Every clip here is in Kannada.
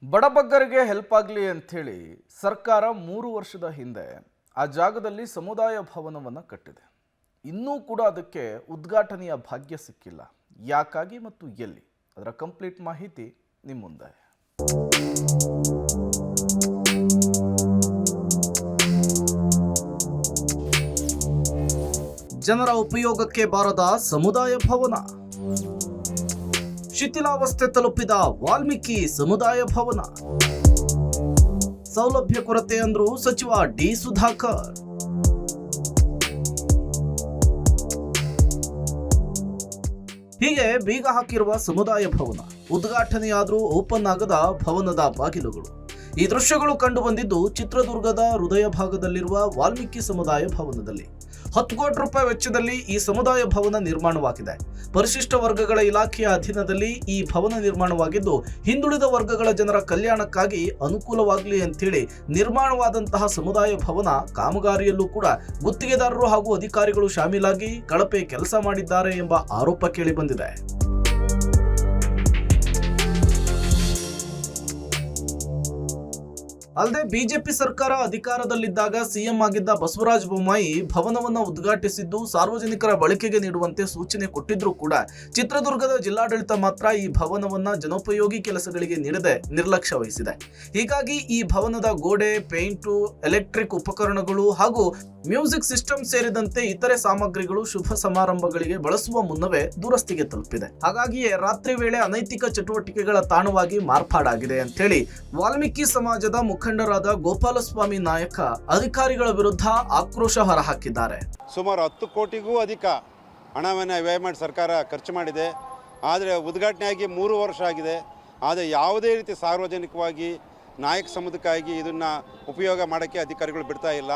ಬಡಬಗ್ಗರಿಗೆ ಹೆಲ್ಪ್ ಆಗಲಿ ಅಂಥೇಳಿ ಸರ್ಕಾರ 3 ವರ್ಷದ ಹಿಂದೆ ಆ ಜಾಗದಲ್ಲಿ ಸಮುದಾಯ ಭವನವನ್ನು ಕಟ್ಟಿದೆ. ಇನ್ನೂ ಕೂಡ ಅದಕ್ಕೆ ಉದ್ಘಾಟನೆಯ ಭಾಗ್ಯ ಸಿಕ್ಕಿಲ್ಲ. ಯಾಕಾಗಿ ಮತ್ತು ಎಲ್ಲಿ? ಅದರ ಕಂಪ್ಲೀಟ್ ಮಾಹಿತಿ ನಿಮ್ಮ ಮುಂದೆ. ಜನರ ಉಪಯೋಗಕ್ಕೆ ಬಾರದ ಸಮುದಾಯ ಭವನ. ಶಿಥಿಲಾವಸ್ಥೆ ತಲುಪಿದ ವಾಲ್ಮೀಕಿ ಸಮುದಾಯ ಭವನ. ಸೌಲಭ್ಯ ಕೊರತೆ ಅಂದ್ರು ಸಚಿವ ಡಿ ಸುಧಾಕರ್. ಹೀಗೆ ಬೀಗ ಹಾಕಿರುವ ಸಮುದಾಯ ಭವನ ಉದ್ಘಾಟನೆಯಾದ್ರೂ ಓಪನ್ ಆಗದ ಭವನದ ಬಾಗಿಲುಗಳು. ಈ ದೃಶ್ಯಗಳು ಕಂಡು ಬಂದಿದ್ದು ಚಿತ್ರದುರ್ಗದ ಹೃದಯ ಭಾಗದಲ್ಲಿರುವ ವಾಲ್ಮೀಕಿ ಸಮುದಾಯ ಭವನದಲ್ಲಿ. 10 ಕೋಟಿ ರೂಪಾಯಿ ವೆಚ್ಚದಲ್ಲಿ ಈ ಸಮುದಾಯ ಭವನ ನಿರ್ಮಾಣವಾಗಿದೆ. ಪರಿಶಿಷ್ಟ ವರ್ಗಗಳ ಇಲಾಖೆಯ ಅಧೀನದಲ್ಲಿ ಈ ಭವನ ನಿರ್ಮಾಣವಾಗಿದ್ದು ಹಿಂದುಳಿದ ವರ್ಗಗಳ ಜನರ ಕಲ್ಯಾಣಕ್ಕಾಗಿ ಅನುಕೂಲವಾಗಲಿ ಅಂತೇಳಿ ನಿರ್ಮಾಣವಾದಂತಹ ಸಮುದಾಯ ಭವನ ಕಾಮಗಾರಿಯಲ್ಲೂ ಕೂಡ ಗುತ್ತಿಗೆದಾರರು ಹಾಗೂ ಅಧಿಕಾರಿಗಳು ಶಾಮೀಲಾಗಿ ಕಳಪೆ ಕೆಲಸ ಮಾಡಿದ್ದಾರೆ ಎಂಬ ಆರೋಪ ಕೇಳಿ ಬಂದಿದೆ. ಅಲ್ಲದೆ ಬಿಜೆಪಿ ಸರ್ಕಾರ ಅಧಿಕಾರದಲ್ಲಿದ್ದಾಗ ಸಿಎಂ ಆಗಿದ್ದ ಬಸವರಾಜ ಬೊಮ್ಮಾಯಿ ಭವನವನ್ನು ಉದ್ಘಾಟಿಸಿದ್ದು ಸಾರ್ವಜನಿಕರ ಬಳಕೆಗೆ ನೀಡುವಂತೆ ಸೂಚನೆ ಕೊಟ್ಟಿದ್ರೂ ಕೂಡ ಚಿತ್ರದುರ್ಗದ ಜಿಲ್ಲಾಡಳಿತ ಮಾತ್ರ ಈ ಭವನವನ್ನ ಜನೋಪಯೋಗಿ ಕೆಲಸಗಳಿಗೆ ನೀಡದೆ ನಿರ್ಲಕ್ಷ್ಯ ವಹಿಸಿದೆ. ಹೀಗಾಗಿ ಈ ಭವನದ ಗೋಡೆ, ಪೇಂಟು, ಎಲೆಕ್ಟ್ರಿಕ್ ಉಪಕರಣಗಳು ಹಾಗೂ ಮ್ಯೂಸಿಕ್ ಸಿಸ್ಟಮ್ ಸೇರಿದಂತೆ ಇತರೆ ಸಾಮಗ್ರಿಗಳು ಶುಭ ಸಮಾರಂಭಗಳಿಗೆ ಬಳಸುವ ಮುನ್ನವೇ ದುರಸ್ತಿಗೆ ತಲುಪಿದೆ. ಹಾಗಾಗಿಯೇ ರಾತ್ರಿ ವೇಳೆ ಅನೈತಿಕ ಚಟುವಟಿಕೆಗಳ ತಾಣವಾಗಿ ಮಾರ್ಪಾಡಾಗಿದೆ ಅಂತ ಹೇಳಿ ವಾಲ್ಮೀಕಿ ಸಮಾಜದ ಮುಖಂಡರಾದ ಗೋಪಾಲಸ್ವಾಮಿ ನಾಯಕ ಅಧಿಕಾರಿಗಳ ವಿರುದ್ಧ ಆಕ್ರೋಶ ಹೊರಹಾಕಿದ್ದಾರೆ. ಸುಮಾರು 10 ಕೋಟಿಗೂ ಅಧಿಕ ಹಣವನ್ನು ವ್ಯಯ ಮಾಡಿ ಸರ್ಕಾರ ಖರ್ಚು ಮಾಡಿದೆ. ಆದರೆ ಉದ್ಘಾಟನೆಯಾಗಿ 3 ವರ್ಷ ಆಗಿದೆ. ಆದರೆ ಯಾವುದೇ ರೀತಿ ಸಾರ್ವಜನಿಕವಾಗಿ ನಾಯಕ ಸಮುದಾಯಕ್ಕಾಗಿ ಇದನ್ನು ಉಪಯೋಗ ಮಾಡೋಕ್ಕೆ ಅಧಿಕಾರಿಗಳು ಬಿಡ್ತಾ ಇಲ್ಲ.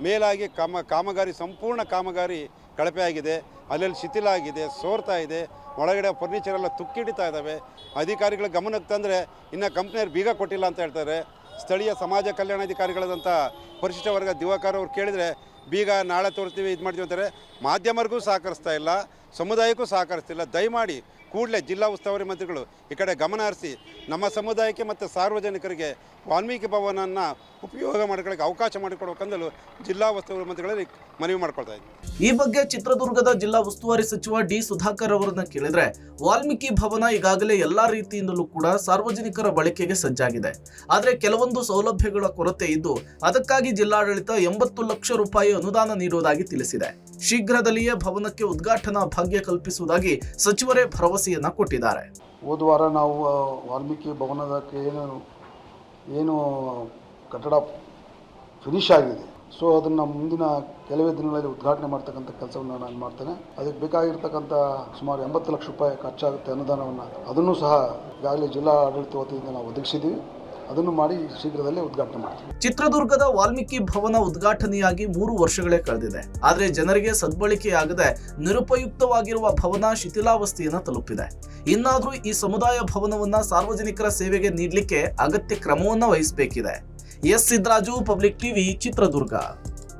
ಮೇಲಾಗಿ ಕಾಮಗಾರಿ ಸಂಪೂರ್ಣ ಕಾಮಗಾರಿ ಕಳಪೆ ಆಗಿದೆ. ಅಲ್ಲೆಲ್ಲಿ ಶಿಥಿಲ ಆಗಿದೆ, ಸೋರ್ತಾ ಇದೆ. ಒಳಗಡೆ ಫರ್ನಿಚರ್ ಎಲ್ಲ ತುಕ್ಕಿಡಿತಾ ಇದ್ದಾವೆ. ಅಧಿಕಾರಿಗಳ ಗಮನಕ್ಕೆ ತಂದರೆ ಇನ್ನು ಕಂಪ್ನಿಯವ್ರು ಬೀಗ ಕೊಟ್ಟಿಲ್ಲ ಅಂತ ಹೇಳ್ತಾರೆ. ಸ್ಥಳೀಯ ಸಮಾಜ ಕಲ್ಯಾಣಾಧಿಕಾರಿಗಳಾದಂಥ ಪರಿಶಿಷ್ಟ ವರ್ಗ ದಿವಾಕರ್ ಅವ್ರು ಕೇಳಿದರೆ ಬೀಗ ನಾಳೆ ತೋರಿಸ್ತೀವಿ, ಇದು ಮಾಡ್ತೀವಿ ಅಂತಾರೆ. ಮಾಧ್ಯಮರಿಗೂ ಸಹಕರಿಸ್ತಾ ಇಲ್ಲ, ಸಮುದಾಯಕ್ಕೂ ಸಹಕರಿಸ್ತಿಲ್ಲ. ದಯಮಾಡಿ ಕೂಡಲೇ ಜಿಲ್ಲಾ ಉಸ್ತುವಾರಿ ಮಂತ್ರಿಗಳು ಈ ಕಡೆ ಗಮನ ಹರಿಸಿ ನಮ್ಮ ಸಮುದಾಯಕ್ಕೆ ಮತ್ತು ಸಾರ್ವಜನಿಕರಿಗೆ ವಾಲ್ಮೀಕಿ ಭವನನ್ನು ಉಪಯೋಗ ಮಾಡಿಕೊಳ್ಳಕ್ಕೆ ಅವಕಾಶ ಮಾಡಿಕೊಡ್ಬೇಕಂದಲು ಜಿಲ್ಲಾ ಉಸ್ತುವಾರಿ ಮಂತ್ರಿಗಳಲ್ಲಿ ಮನವಿ ಮಾಡ್ಕೊಳ್ತಾ ಇದ್ದೀನಿ. ಈ ಬಗ್ಗೆ ಚಿತ್ರದುರ್ಗದ ಜಿಲ್ಲಾ ಉಸ್ತುವಾರಿ ಸಚಿವ ಡಿ ಸುಧಾಕರ್ ಅವರನ್ನ ಕೇಳಿದ್ರೆ ವಾಲ್ಮೀಕಿ ಭವನ ಈಗಾಗಲೇ ಎಲ್ಲಾ ರೀತಿಯಿಂದಲೂ ಕೂಡ ಸಾರ್ವಜನಿಕರ ಬಳಕೆಗೆ ಸಜ್ಜಾಗಿದೆ. ಆದರೆ ಕೆಲವೊಂದು ಸೌಲಭ್ಯಗಳ ಕೊರತೆ ಇದ್ದು ಅದಕ್ಕಾಗಿ ಜಿಲ್ಲಾಡಳಿತ 80 ಲಕ್ಷ ರೂಪಾಯಿ ಅನುದಾನ ನೀಡುವುದಾಗಿ ತಿಳಿಸಿದೆ. ಶೀಘ್ರದಲ್ಲಿಯೇ ಭವನಕ್ಕೆ ಉದ್ಘಾಟನಾ ಭಾಗ್ಯ ಕಲ್ಪಿಸುವುದಾಗಿ ಸಚಿವರೇ ಭರವಸೆಯನ್ನ ಕೊಟ್ಟಿದ್ದಾರೆ. ಹೋದ ವಾರ ನಾವು ವಾಲ್ಮೀಕಿ ಭವನದಕ್ಕೆ ಏನು ಕಟ್ಟಡ ಫಿನಿಶ್ ಆಗಿದೆ, ಸೊ ಅದನ್ನು ಮುಂದಿನ ಕೆಲವೇ ದಿನಗಳಲ್ಲಿ ಉದ್ಘಾಟನೆ ಮಾಡ್ತಕ್ಕಂಥ ಕೆಲಸವನ್ನು ನಾನು ಮಾಡ್ತೇನೆ. ಅದಕ್ಕೆ ಬೇಕಾಗಿರ್ತಕ್ಕಂಥ ಸುಮಾರು 80 ಲಕ್ಷ ರೂಪಾಯಿ ಖರ್ಚಾಗುತ್ತೆ ಅನುದಾನವನ್ನು. ಅದನ್ನು ಸಹ ಈಗಾಗಲೇ ಜಿಲ್ಲಾ ಆಡಳಿತ ವತಿಯಿಂದ ನಾವು ಒದಗಿಸಿದ್ದೀವಿ. ಅದನ್ನು ಮಾಡಿ ಶೀಘ್ರದಲ್ಲೇ ಉದ್ಘಾಟನೆ ಮಾಡ್ತೀವಿ. ಚಿತ್ರದುರ್ಗದ ವಾಲ್ಮೀಕಿ ಭವನ ಉದ್ಘಾಟನೆಯಾಗಿ 3 ವರ್ಷಗಳೇ ಕಳೆದಿದೆ. ಆದರೆ ಜನರಿಗೆ ಸದ್ಬಳಕೆಯಾಗದೆ ನಿರುಪಯುಕ್ತವಾಗಿರುವ ಭವನ ಶಿಥಿಲಾವಸ್ಥೆಯನ್ನು ತಲುಪಿದೆ. ಇನ್ನಾದರೂ ಈ ಸಮುದಾಯ ಭವನವನ್ನ ಸಾರ್ವಜನಿಕರ ಸೇವೆಗೆ ನೀಡಲಿಕ್ಕೆ ಅಗತ್ಯ ಕ್ರಮವನ್ನ ವಹಿಸಬೇಕಿದೆ. S Siddaraju, public TV, Chitradurga.